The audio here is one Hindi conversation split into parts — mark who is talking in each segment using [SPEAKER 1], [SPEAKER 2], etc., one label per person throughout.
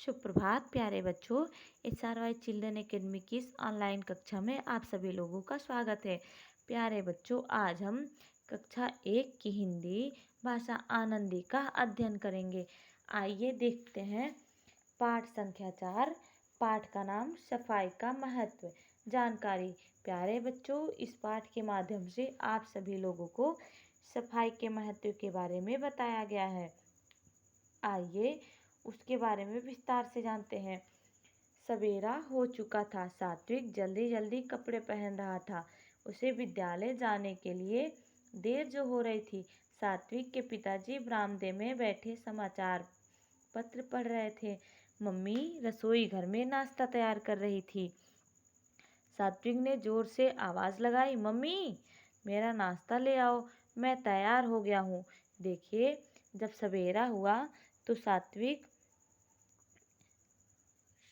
[SPEAKER 1] सुप्रभात प्यारे बच्चों। SRY चिल्ड्रन एकेडमी की इस ऑनलाइन कक्षा में आप सभी लोगों का स्वागत है। प्यारे बच्चों, आज हम कक्षा 1 की हिंदी भाषा आनंदी का अध्ययन करेंगे। आइए देखते हैं पाठ संख्या 4। पाठ का नाम सफाई का महत्व। जानकारी। प्यारे बच्चों, इस पाठ के माध्यम से आप सभी लोगों को सफाई के महत्व के बारे में बताया गया है। आइए उसके बारे में विस्तार से जानते हैं। सवेरा हो चुका था। सात्विक जल्दी जल्दी कपड़े पहन रहा था। उसे विद्यालय जाने के लिए देर जो हो रही थी। सात्विक के पिताजी बरामदे में बैठे समाचार पत्र पढ़ रहे थे। मम्मी रसोई घर में नाश्ता तैयार कर रही थी। सात्विक ने जोर से आवाज़ लगाई, मम्मी मेरा नाश्ता ले आओ, मैं तैयार हो गया हूँ। देखिए, जब सवेरा हुआ तो सात्विक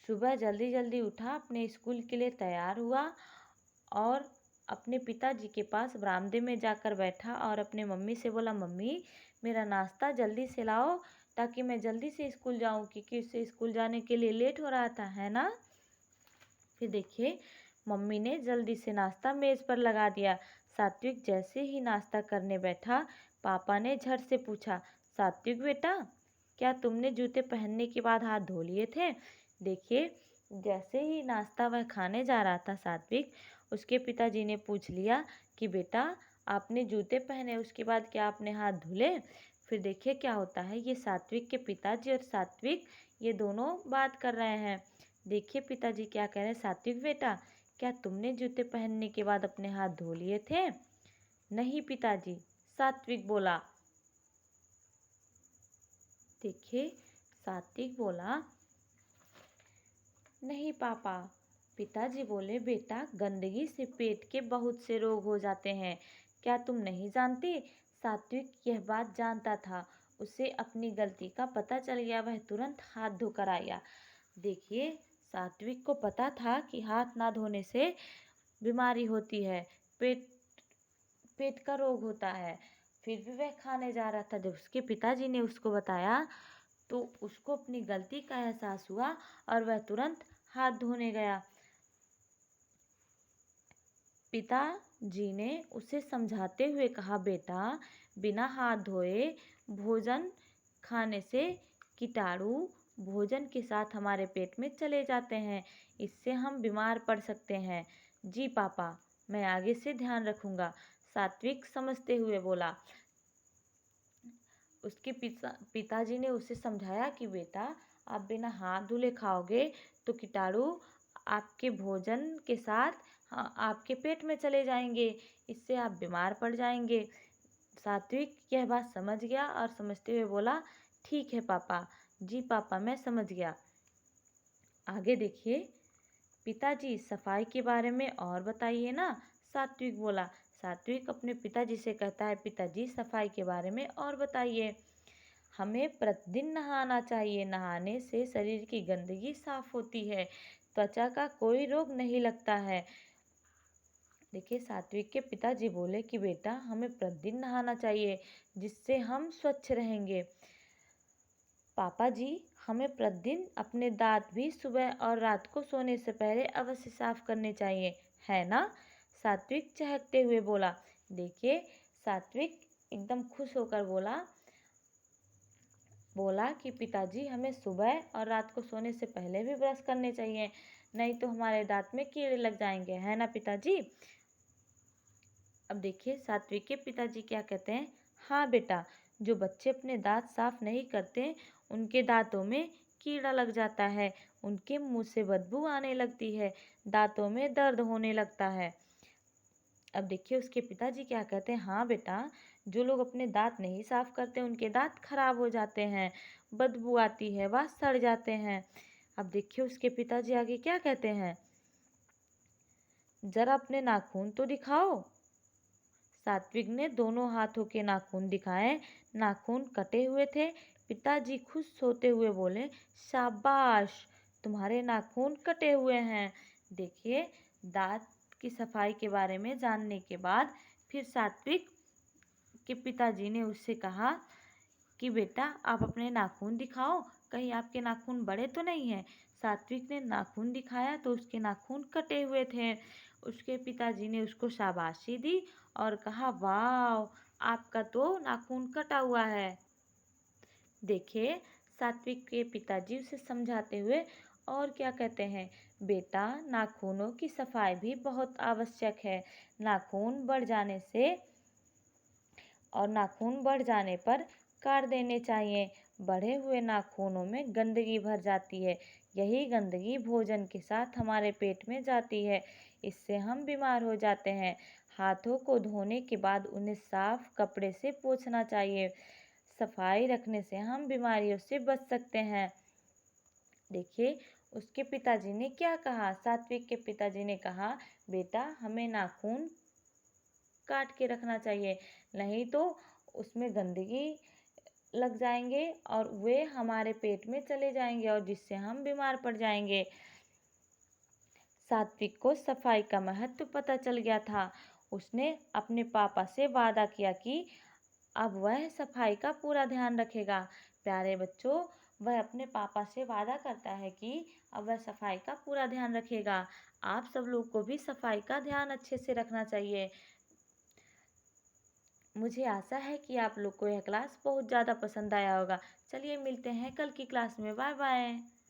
[SPEAKER 1] सुबह जल्दी जल्दी उठा, अपने स्कूल के लिए तैयार हुआ और अपने पिताजी के पास बरामदे में जाकर बैठा और अपने मम्मी से बोला, मम्मी मेरा नाश्ता जल्दी से लाओ ताकि मैं जल्दी से स्कूल जाऊं, क्योंकि उससे स्कूल जाने के लिए लेट हो रहा था, है ना। फिर देखिए, मम्मी ने जल्दी से नाश्ता मेज़ पर लगा दिया। सात्विक जैसे ही नाश्ता करने बैठा, पापा ने झट से पूछा, सात्विक बेटा, क्या तुमने जूते पहनने के बाद हाथ धो लिए थे। देखिए, जैसे ही नाश्ता वह खाने जा रहा था सात्विक, उसके पिताजी ने पूछ लिया कि बेटा आपने जूते पहने, उसके बाद क्या आपने हाथ धुले। फिर देखिए क्या होता है, ये सात्विक के पिताजी और सात्विक ये दोनों बात कर रहे हैं। देखिए पिताजी क्या कह रहे हैं, सात्विक बेटा क्या तुमने जूते पहनने के बाद अपने हाथ धो लिए थे। नहीं पिताजी, सात्विक बोला। देखिए, सात्विक बोला, नहीं पापा। पिताजी बोले, बेटा गंदगी से पेट के बहुत से रोग हो जाते हैं, क्या तुम नहीं जानते। सात्विक यह बात जानता था। उसे अपनी गलती का पता चल गया। वह तुरंत हाथ धोकर आया। देखिए, सात्विक को पता था कि हाथ ना धोने से बीमारी होती है, पेट का रोग होता है। फिर भी वह खाने जा रहा था। जब उसके पिताजी ने उसको बताया तो उसको अपनी गलती का एहसास हुआ और वह तुरंत हाथ धोने गया। पिताजी ने उसे समझाते हुए कहा, बेटा बिना हाथ धोए भोजन खाने से कीटाणु भोजन के साथ हमारे पेट में चले जाते हैं, इससे हम बीमार पड़ सकते हैं। जी पापा, मैं आगे से ध्यान रखूंगा, सात्विक समझते हुए बोला। उसके पिताजी ने उसे समझाया कि बेटा आप बिना हाथ धुले खाओगे तो कीटाणु आपके भोजन के साथ आपके पेट में चले जाएंगे, इससे आप बीमार पड़ जाएंगे। सात्विक यह बात समझ गया और समझते हुए बोला, ठीक है पापा, जी पापा मैं समझ गया। आगे देखिए, पिताजी सफाई के बारे में और बताइए ना, सात्विक बोला। सात्विक अपने पिताजी से कहता है, पिताजी सफाई के बारे में और बताइए। हमें प्रतिदिन नहाना चाहिए, नहाने से शरीर की गंदगी साफ होती है, त्वचा का कोई रोग नहीं लगता है। देखिए, सात्विक के पिताजी बोले कि बेटा हमें प्रतिदिन नहाना चाहिए, जिससे हम स्वच्छ रहेंगे। पापा जी, हमें प्रतिदिन अपने दांत भी सुबह और रात को सोने से पहले अवश्य साफ करने चाहिए, है ना। सात्विक चहकते हुए बोला। देखिए, सात्विक एकदम खुश होकर बोला कि पिताजी हमें सुबह और रात को सोने से पहले भी ब्रश करने चाहिए, नहीं तो हमारे दांत में कीड़े लग जाएंगे, है ना पिताजी। अब देखिए, सात्विक के पिताजी क्या कहते हैं, हाँ बेटा, जो बच्चे अपने दांत साफ नहीं करते उनके दांतों में कीड़ा लग जाता है, उनके मुंह से बदबू आने लगती है, दांतों में दर्द होने लगता है। अब देखिए, उसके पिताजी क्या कहते हैं, हाँ बेटा, जो लोग अपने दांत नहीं साफ करते उनके दांत खराब हो जाते हैं, बदबू आती है, वह सड़ जाते हैं। अब देखिए, उसके पिताजी आगे क्या कहते हैं, जरा अपने नाखून तो दिखाओ। सात्विक ने दोनों हाथों के नाखून दिखाए, नाखून कटे हुए थे। पिताजी खुश होते हुए बोले, शाबाश, तुम्हारे नाखून कटे हुए हैं। देखिए, दांत की सफाई के बारे में जानने के बाद फिर सात्विक के पिताजी ने उससे कहा कि बेटा आप अपने नाखून दिखाओ, कहीं आपके नाखून बड़े तो नहीं हैं। सात्विक ने नाखून दिखाया तो उसके नाखून कटे हुए थे। उसके पिताजी ने उसको शाबाशी दी और कहा, वाह, आपका तो नाखून कटा हुआ है। देखिए, सात्विक के पिताजी उसे समझाते हुए और क्या कहते हैं, बेटा, नाखूनों की सफाई भी बहुत आवश्यक है। नाखून बढ़ जाने से और नाखून बढ़ जाने पर काट देने चाहिए। बढ़े हुए नाखूनों में गंदगी भर जाती है। यही गंदगी भोजन के साथ हमारे पेट में जाती है। इससे हम बीमार हो जाते हैं। हाथों को धोने के बाद उन्हें साफ कपड़े से पोंछना चाहिए। सफाई रखने से हम बीमारियों से बच सकते हैं। देखिए, उसके पिताजी ने क्या कहा। सात्विक के पिताजी ने कहा, बेटा, हमें नाखून काट के रखना चाहिए, नहीं तो उसमें गंदगी लग जाएंगे और वे हमारे पेट में चले जाएंगे और जिससे हम बीमार पड़ जाएंगे। सात्विक को सफाई का महत्व पता चल गया था। उसने अपने पापा से वादा किया कि अब वह सफाई का पूरा ध्यान रखेगा। प्यारे बच्चों, वह अपने पापा से वादा करता है कि अब वह सफाई का पूरा ध्यान रखेगा। आप सब लोग को भी सफाई का ध्यान अच्छे से रखना चाहिए। मुझे आशा है कि आप लोग को यह क्लास बहुत ज़्यादा पसंद आया होगा। चलिए मिलते हैं कल की क्लास में। Bye bye.